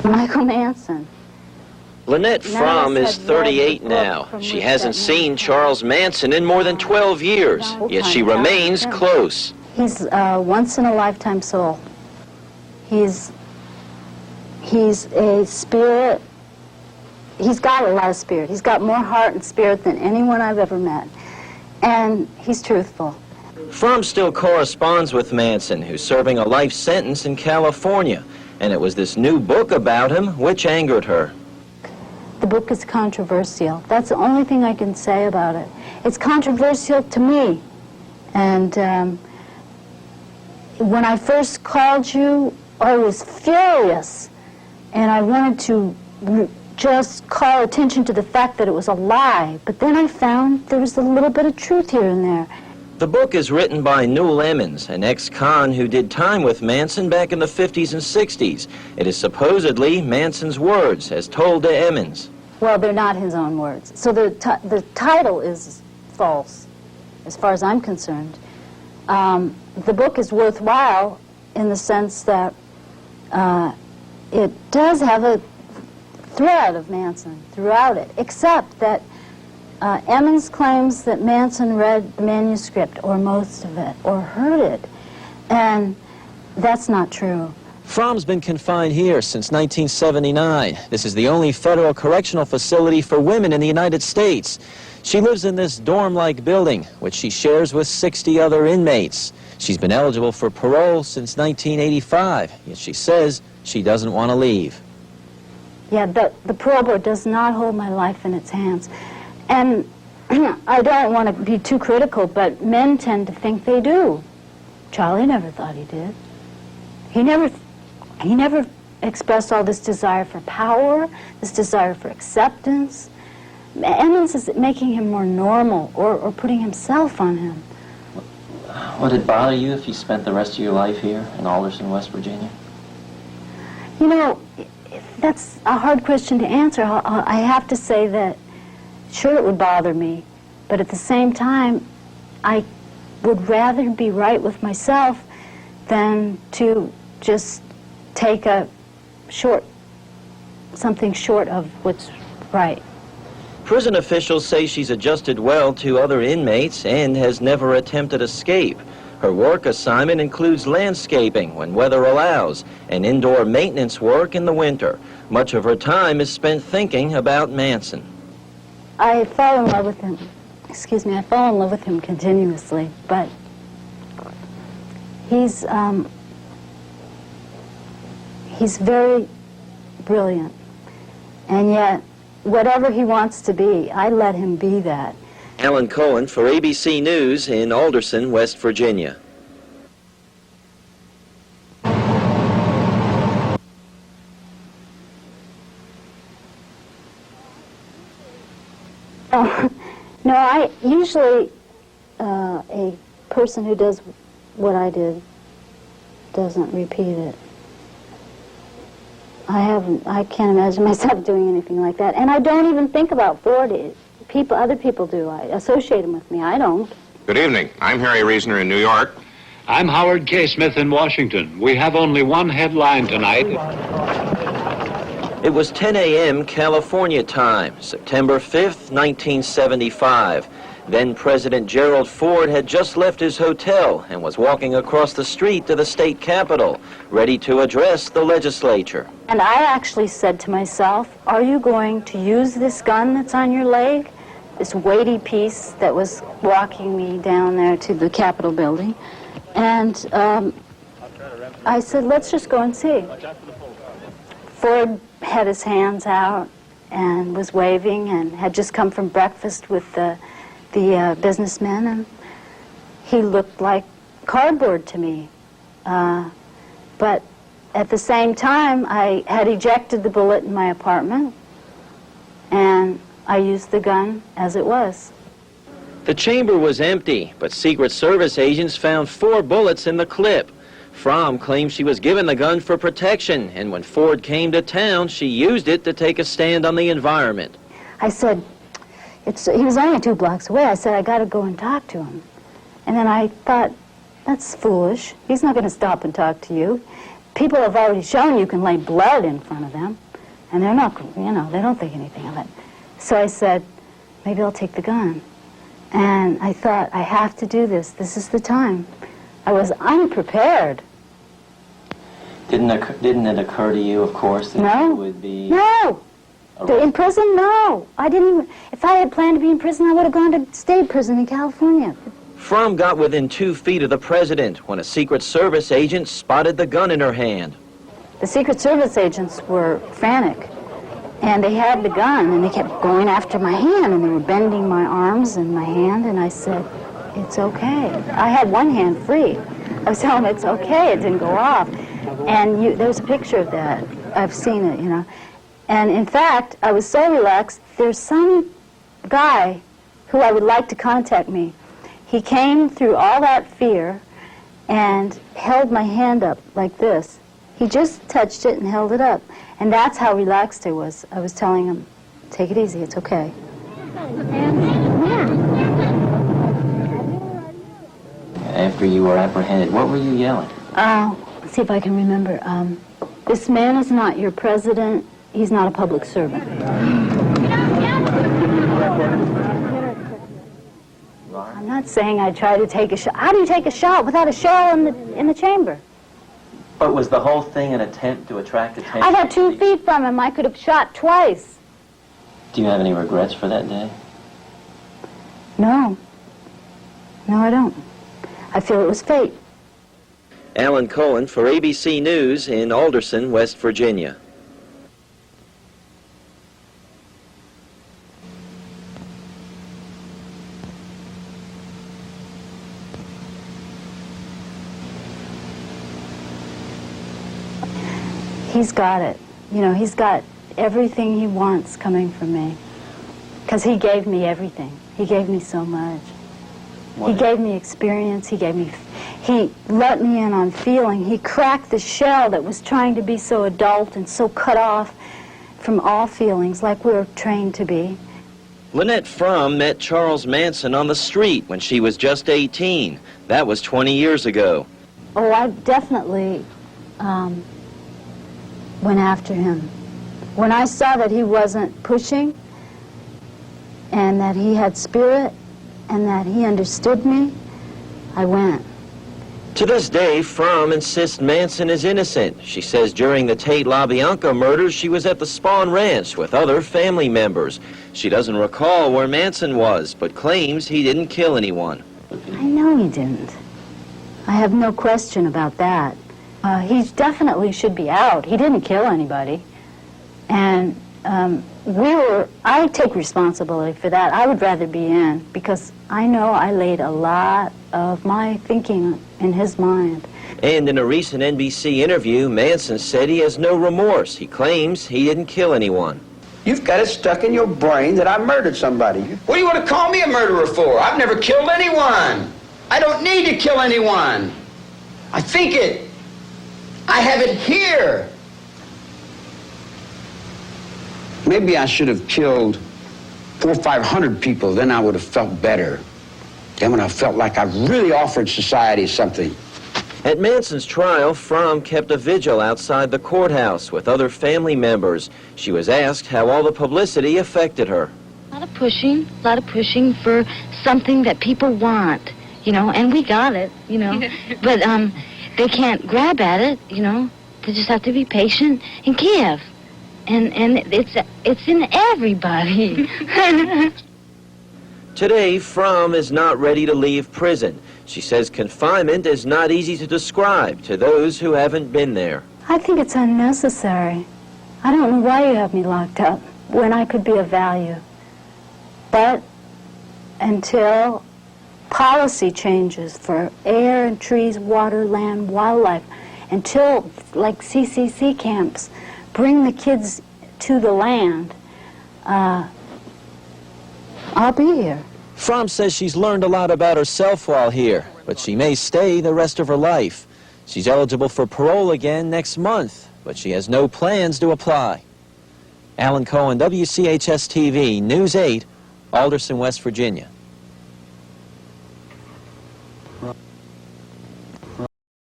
Michael Manson. Lynette Fromme is 38 now. She hasn't seen Charles Manson in more than 12 years, yet she remains close. He's a once-in-a-lifetime soul. He's a spirit. He's got a lot of spirit. He's got more heart and spirit than anyone I've ever met. And he's truthful. Fromme still corresponds with Manson, who's serving a life sentence in California. And it was this new book about him which angered her. The book is controversial. That's the only thing I can say about it. It's controversial to me. And when I first called you, I was furious. And I wanted to just call attention to the fact that it was a lie. But then I found there was a little bit of truth here and there. The book is written by Newell Emmons, an ex-con who did time with Manson back in the 50s and 60s. It is supposedly Manson's words, as told to Emmons. Well, they're not his own words. So the title is false, as far as I'm concerned. The book is worthwhile in the sense that it does have a thread of Manson throughout it, except that Emmons claims that Manson read the manuscript, or most of it, or heard it, and that's not true. Fromme's been confined here since 1979. This is the only federal correctional facility for women in the United States. She lives in this dorm-like building, which she shares with 60 other inmates. She's been eligible for parole since 1985, yet she says she doesn't want to leave. Yeah, the parole board does not hold my life in its hands. And I don't want to be too critical, but men tend to think they do. Charlie never thought he did. He never expressed all this desire for power, this desire for acceptance. Emmons is making him more normal, or putting himself on him. Would it bother you if you spent the rest of your life here in Alderson, West Virginia? You know, that's a hard question to answer. I have to say that sure, it would bother me, but at the same time, I would rather be right with myself than to just take something short of what's right. Prison officials say she's adjusted well to other inmates and has never attempted escape. Her work assignment includes landscaping when weather allows and indoor maintenance work in the winter. Much of her time is spent thinking about Manson. I fall in love with him. Excuse me, I fall in love with him continuously, but he's very brilliant. And yet, whatever he wants to be, I let him be that. Alan Cohen for ABC News in Alderson, West Virginia. No, I usually, a person who does what I did doesn't repeat it. I can't imagine myself doing anything like that. And I don't even think about Ford. Other people do. I associate him with me. I don't. Good evening. I'm Harry Reasoner in New York. I'm Howard K. Smith in Washington. We have only one headline tonight. It was 10 a.m. California time, September 5th, 1975. Then President Gerald Ford had just left his hotel and was walking across the street to the state capitol, ready to address the legislature. And I actually said to myself, are you going to use this gun that's on your leg? This weighty piece that was walking me down there to the Capitol building. And I said, let's just go and see. Ford had his hands out and was waving and had just come from breakfast with the businessmen, and he looked like cardboard to me. But at the same time, I had ejected the bullet in my apartment, and I used the gun as it was. The chamber was empty, but Secret Service agents found 4 bullets in the clip. Fromme claimed she was given the gun for protection, and when Ford came to town, she used it to take a stand on the environment. I said, he was only 2 blocks away. I said, I got to go and talk to him. And then I thought, that's foolish. He's not going to stop and talk to you. people have already shown you can lay blood in front of them, and they're not, you know, they don't think anything of it. So I said, maybe I'll take the gun. And I thought, I have to do this. This is the time. I was unprepared. Didn't it occur to you, of course, that you would be... No! In prison? No. I didn't even... If I had planned to be in prison, I would have gone to state prison in California. Fromme got within 2 feet of the president when a Secret Service agent spotted the gun in her hand. The Secret Service agents were frantic, and they had the gun, and they kept going after my hand, and they were bending my arms and my hand, and I said, it's okay. I had one hand free. I was telling them it's okay, it didn't go off. And there's a picture of that. I've seen it, you know. And in fact, I was so relaxed, there's some guy who I would like to contact me. He came through all that fear and held my hand up like this. He just touched it and held it up. And that's how relaxed I was. I was telling him, take it easy, it's okay. After you were apprehended, what were you yelling? Let's see if I can remember. This man is not your president. He's not a public servant. I'm not saying I tried to take a shot. How do you take a shot without a shell in the chamber? But was the whole thing an attempt to attract attention? I had 2 feet from him. I could have shot twice. Do you have any regrets for that day? No. No, I don't. I feel it was fate. Alan Cohen for ABC News in Alderson, West Virginia. He's got it. You know, he's got everything he wants coming from me. Because he gave me everything. He gave me so much. He gave me experience. He let me in on feeling. He cracked the shell that was trying to be so adult and so cut off from all feelings like we were trained to be. Lynette Fromme met Charles Manson on the street when she was just 18. That was 20 years ago. Oh, I definitely went after him. When I saw that he wasn't pushing and that he had spirit and that he understood me, I went. To this day, Fromme insists Manson is innocent. She says during the Tate LaBianca murders, she was at the Spawn Ranch with other family members. She doesn't recall where Manson was, but claims he didn't kill anyone. I know he didn't. I have no question about that. He definitely should be out. He didn't kill anybody. And I take responsibility for that. I would rather be in, because I know I laid a lot of my thinking in his mind. And in a recent NBC interview, Manson said he has no remorse. He claims he didn't kill anyone. You've got it stuck in your brain that I murdered somebody. What do you want to call me a murderer for? I've never killed anyone. I don't need to kill anyone. I think it. I have it here. Maybe I should have killed 400 or 500 people, then I would have felt better. Then when I felt like I really offered society something. At Manson's trial, Fromme kept a vigil outside the courthouse with other family members. She was asked how all the publicity affected her. A lot of pushing for something that people want, you know, and we got it, you know. But they can't grab at it, you know. They just have to be patient and give. And it's in everybody. Today, Fromme is not ready to leave prison. She says confinement is not easy to describe to those who haven't been there. I think it's unnecessary. I don't know why you have me locked up when I could be of value. But until policy changes for air and trees, water, land, wildlife, until, like CCC camps, bring the kids to the land, I'll be here. Fromme says she's learned a lot about herself while here, but she may stay the rest of her life. She's eligible for parole again next month, but she has no plans to apply. Alan Cohen, WCHS-TV, News 8, Alderson, West Virginia.